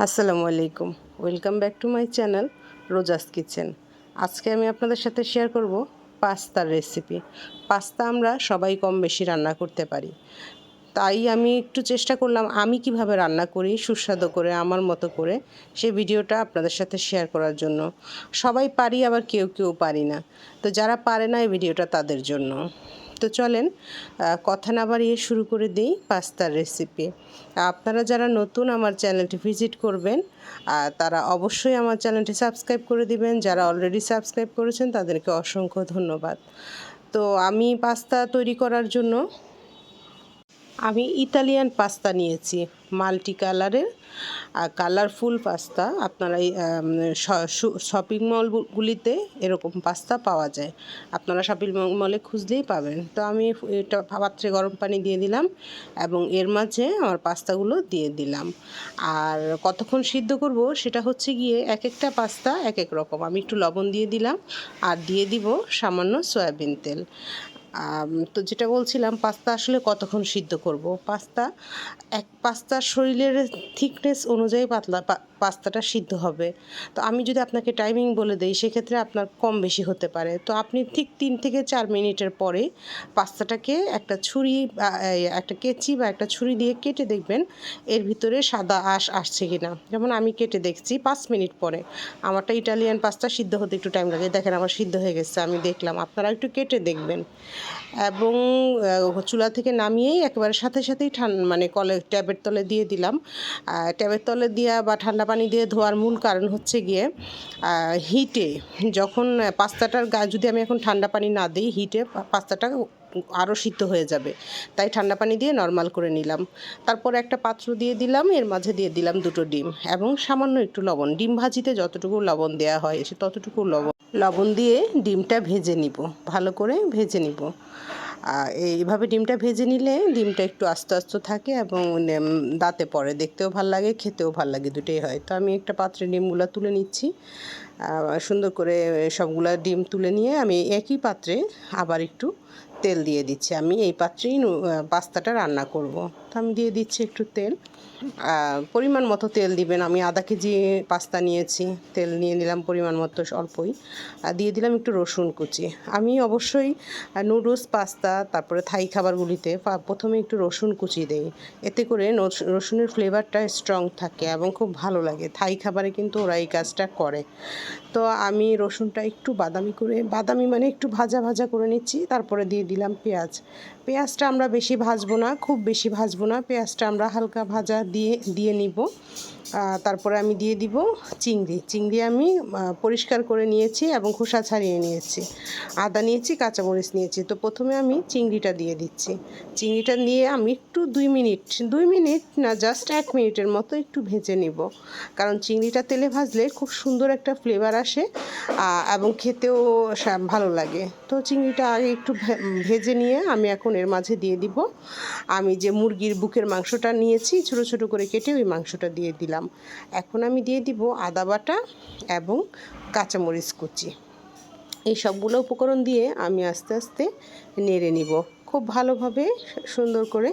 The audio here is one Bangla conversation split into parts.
আসসালামু আলাইকুম, welcome back to my channel Roja's kitchen. আজকে আমি আপনাদের সাথে শেয়ার করব পাস্তার রেসিপি। পাস্তা আমরা সবাই কম বেশি রান্না করতে পারি, তাই আমি একটু চেষ্টা করলাম আমি কিভাবে রান্না করি সুস্বাদু করে আমার মতো করে সেই ভিডিওটা আপনাদের সাথে শেয়ার করার জন্য। সবাই পারি, আবার কেউ কেউ পারি না। তো যারা পারে না এই ভিডিওটা তাদের জন্য। তো চলেন কথা না বাড়িয়ে শুরু করে দিই পাস্তার রেসিপি। আপনারা যারা নতুন আমার চ্যানেলটি ভিজিট করবেন তারা অবশ্যই আমার চ্যানেলটি সাবস্ক্রাইব করে দিবেন। যারা অলরেডি সাবস্ক্রাইব করেছেন তাদেরকে অসংখ্য ধন্যবাদ। তো আমি পাস্তা তৈরি করার জন্য আমি ইতালিয়ান পাস্তা নিয়েছি, মাল্টি কালারের কালারফুল পাস্তা। আপনারা শপিং মলগুলিতে এরকম পাস্তা পাওয়া যায়, আপনারা শপিং মলে খুঁজলেই পাবেন। তো আমি এটা পাত্রে গরম পানি দিয়ে দিলাম এবং এর মাঝে আমার পাস্তাগুলো দিয়ে দিলাম। আর কতক্ষণ সিদ্ধ করব সেটা হচ্ছে গিয়ে এক একটা পাস্তা এক এক রকম। আমি একটু লবণ দিয়ে দিলাম আর দিয়ে দিব সামান্য সয়াবিন তেল। তো যেটা বলছিলাম, পাস্তা আসলে কতক্ষণ সিদ্ধ করব। পাস্তার শরীরের থিকনেস অনুযায়ী পাস্তাটা সিদ্ধ হবে। তো আমি যদি আপনাকে টাইমিং বলে দিই সেক্ষেত্রে আপনার কম বেশি হতে পারে। তো আপনি ঠিক 3 থেকে 4 মিনিটের পরে পাস্তাটাকে একটা ছুরি একটা কেচি বা একটা ছুরি দিয়ে কেটে দেখবেন এর ভিতরে সাদা আঁশ আসছে কিনা। যেমন আমি কেটে দেখছি 5 মিনিট পরে। আমারটা ইটালিয়ান পাস্তা সিদ্ধ হতে একটু টাইম লাগে, দেখেন আমার সিদ্ধ হয়ে গেছে, আমি দেখলাম। আপনারা একটু কেটে দেখবেন এবং চুলা থেকে নামিয়েই একেবারে সাথে সাথেই মানে ট্যাবের তলে দিয়ে দিলাম। ট্যাবের তলে দেওয়া বা ঠান্ডা পানি দিয়ে ধোয়ার মূল কারণ হচ্ছে গিয়ে হিটে যখন পাস্তাটার গায়ে যদি আমি এখন ঠান্ডা পানি না দিই, হিটে পাস্তাটা আরও সিদ্ধ হয়ে যাবে, তাই ঠান্ডা পানি দিয়ে নর্মাল করে নিলাম। তারপর একটা পাত্র দিয়ে দিলাম, এর মাঝে দিয়ে দিলাম 2টো ডিম এবং সামান্য একটু লবণ। ডিম ভাজিতে যতটুকু লবণ দেওয়া হয় সে ততটুকু লবণ দিয়ে ডিমটা ভেজে নিব, ভালো করে ভেজে নিব। এইভাবে ডিমটা ভেজে নিলে ডিমটা একটু আস্তে আস্তে থাকে এবং দাঁতে পড়ে, দেখতেও ভাল লাগে, খেতেও ভাল লাগে, দুটোই হয়। তো আমি একটা পাত্রে ডিমগুলো তুলে নিচ্ছি। সুন্দর করে সবগুলা ডিম তুলে নিয়ে আমি একই পাত্রে আবার একটু তেল দিয়ে দিচ্ছি। আমি এই পাত্রেই পাস্তাটা রান্না করব। তো আমি দিয়ে দিচ্ছি একটু তেল, পরিমাণ মতো তেল দিবেন। আমি আধা কেজি পাস্তা নিয়েছি, তেল নিয়ে নিলাম পরিমাণ মতো অল্পই। দিয়ে দিলাম একটু রসুন কুচি। আমি অবশ্যই নুডলস, পাস্তা, তারপরে থাই খাবারগুলিতে প্রথমে একটু রসুন কুচি দেই, এতে করে রসুনের ফ্লেভারটা স্ট্রং থাকে এবং খুব ভালো লাগে। থাই খাবারে কিন্তু ওরা এই কাজটা করে। তো আমি রসুনটা একটু বাদামি মানে একটু ভাজা ভাজা করে নিচ্ছি। তারপরে দিয়ে দিলাম পেঁয়াজটা আমরা বেশি ভাজবো না, খুব বেশি ভাজবো না, পেঁয়াজটা আমরা হালকা ভাজা দিয়ে নিব। তারপরে আমি দিয়ে দিব চিংড়ি আমি পরিষ্কার করে নিয়েছি এবং খোসা ছাড়িয়ে নিয়েছি। আদা নিয়েছি, কাঁচামরিচ নিয়েছি। তো প্রথমে আমি চিংড়িটা দিয়ে দিচ্ছি। চিংড়িটা নিয়ে আমি একটু 2 মিনিট না, জাস্ট 1 মিনিটের মতো একটু ভেজে নিব, কারণ চিংড়িটা তেলে ভাজলে খুব সুন্দর একটা ফ্লেভার আসে এবং খেতেও ভালো লাগে। তো চিংড়িটা আগে একটু ভেজে নিয়ে আমি এখন এর মাঝে দিয়ে দিব আমি যে মুরগির বুকের মাংসটা নিয়েছি ছোট ছোট করে কেটে, ওই মাংসটা দিয়ে দিলাম। এখন আমি দিয়ে দিব আদা বাটা এবং কাঁচামরিচ কুচি। এই সবগুলো উপকরণ দিয়ে আমি আস্তে আস্তে নেড়ে নিব খুব ভালোভাবে, সুন্দর করে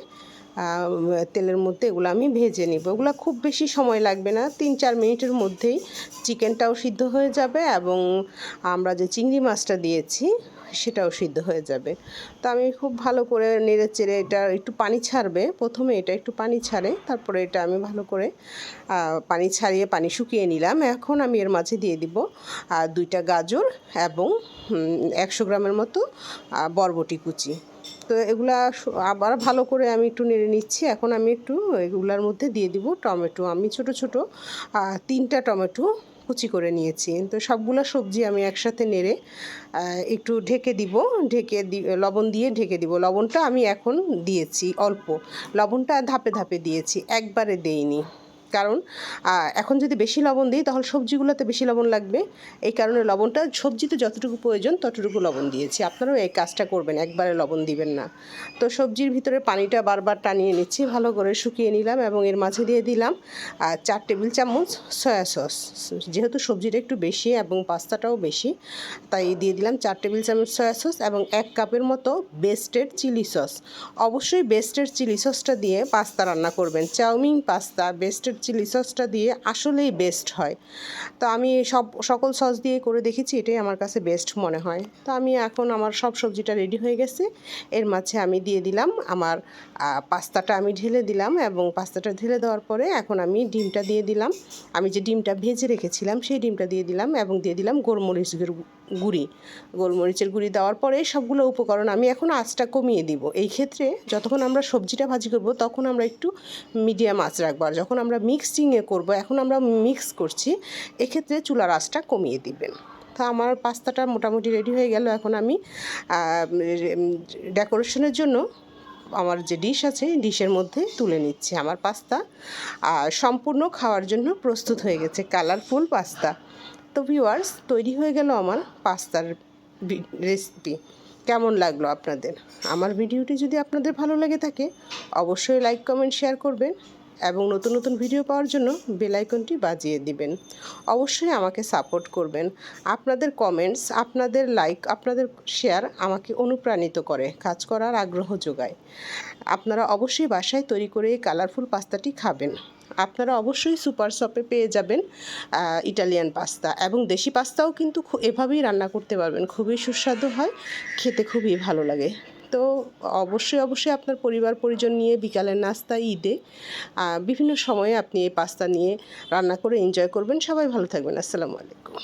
তেলের মধ্যে এগুলো আমি ভেজে নিব। এগুলো খুব বেশি সময় লাগবে না, 3-4 মিনিটের মধ্যেই চিকেনটাও সিদ্ধ হয়ে যাবে এবং আমরা যে চিংড়ি মাছটা দিয়েছি সেটাও সিদ্ধ হয়ে যাবে। তো আমি খুব ভালো করে নেড়ে চেড়ে, এটা একটু পানি ছাড়বে, প্রথমে এটা একটু পানি ছাড়ে, তারপরে এটা আমি ভালো করে পানি ছাড়িয়ে পানি শুকিয়ে নিলাম। এখন আমি এর মাঝে দিয়ে দিব 2টা গাজর এবং 100 গ্রামের মতো বরবটি কুচি। তো এগুলা আবার ভালো করে আমি একটু নেড়ে নিচ্ছি। এখন আমি একটু এগুলার মধ্যে দিয়ে দিব টমেটো। আমি ছোট ছোট 3টা টমেটো কুচি করে নিয়েছি। তো সবগুলো সবজি আমি একসাথে নেড়ে একটু লবণ দিয়ে ঢেকে দিব। লবণটা আমি এখন দিয়েছি অল্প, লবণটা ধাপে ধাপে দিয়েছি, একবারে দেইনি, কারণ এখন যদি বেশি লবণ দিই তাহলে সবজিগুলোতে বেশি লবণ লাগবে। এই কারণে লবণটা সবজিতে যতটুকু প্রয়োজন ততটুকু লবণ দিয়েছি। আপনারাও এই কাজটা করবেন, একবারে লবণ দিবেন না। তো সবজির ভিতরে পানিটা বারবার টানিয়ে নিচ্ছি, ভালো করে শুকিয়ে নিলাম এবং এর মাঝে দিয়ে দিলাম 4 টেবিল চামচ সয়া সস। যেহেতু সবজিটা একটু বেশি এবং পাস্তাটাও বেশি, তাই দিয়ে দিলাম 4 টেবিল চামচ সয়া সস এবং 1 কাপের মতো বেস্টেড চিলি সস। অবশ্যই বেস্টেড চিলি সসটা দিয়ে পাস্তা রান্না করবেন। চাউমিন পাস্তা বেস্টেড চিলি সসটা দিয়ে আসলেই বেস্ট হয়। তো আমি সকল সস দিয়ে করে দেখেছি, এটাই আমার কাছে বেস্ট মনে হয়। তো আমি এখন আমার সব সবজিটা রেডি হয়ে গেছে। এর মাঝে আমি দিয়ে দিলাম আমার পাস্তাটা আমি ঢেলে দিলাম, এবং পাস্তাটা ঢেলে দেওয়ার পরে এখন আমি ডিমটা দিয়ে দিলাম। আমি যে ডিমটা ভেজে রেখেছিলাম সেই ডিমটা দিয়ে দিলাম, এবং দিয়ে দিলাম গোলমরিচের গুঁড়ি। গোলমরিচের গুঁড়ি দেওয়ার পরে সবগুলো উপকরণ আমি এখন আঁচটা কমিয়ে দিব। এই ক্ষেত্রে যতক্ষণ আমরা সবজিটা ভাজি করব তখন আমরা একটু মিডিয়াম আঁচ রাখবো, আর যখন আমরা মিক্সিংয়ে করব, এখন আমরা মিক্স করছি, এক্ষেত্রে চুলার আঁচটা কমিয়ে দিবেন। তো আমার পাস্তাটা মোটামুটি রেডি হয়ে গেল। এখন আমি ডেকোরেশনের জন্য আমার যে ডিশ আছে ডিশের মধ্যে তুলে নিচ্ছি। আমার পাস্তা সম্পূর্ণ খাওয়ার জন্য প্রস্তুত হয়ে গেছে, কালারফুল পাস্তা। তো ভিউয়ার্স, তৈরি হয়ে গেল আমার পাস্তার রেসিপি। কেমন লাগলো আপনাদের? আমার ভিডিওটি যদি আপনাদের ভালো লেগে থাকে অবশ্যই লাইক, কমেন্ট, শেয়ার করবেন, এবং নতুন নতুন ভিডিও পাওয়ার জন্য বেল আইকনটি বাজিয়ে দিবেন। অবশ্যই আমাকে সাপোর্ট করবেন। আপনাদের কমেন্টস, আপনাদের লাইক, আপনাদের শেয়ার আমাকে অনুপ্রাণিত করে, কাজ করার আগ্রহ যোগায়। আপনারা অবশ্যই বাসায় তৈরি করে এই কালারফুল পাস্তাটি খাবেন। আপনারা অবশ্যই সুপার শপে পেয়ে যাবেন ইটালিয়ান পাস্তা, এবং দেশি পাস্তাও কিন্তু এভাবেই রান্না করতে পারবেন, খুবই সুস্বাদু হয়, খেতে খুবই ভালো লাগে। তো অবশ্যই আপনার পরিবার পরিজন নিয়ে বিকালের নাস্তা, ঈদে বিভিন্ন সময়ে আপনি এই পাস্তা নিয়ে রান্না করে এনজয় করবেন। সবাই ভালো থাকবেন। আসসালামু আলাইকুম।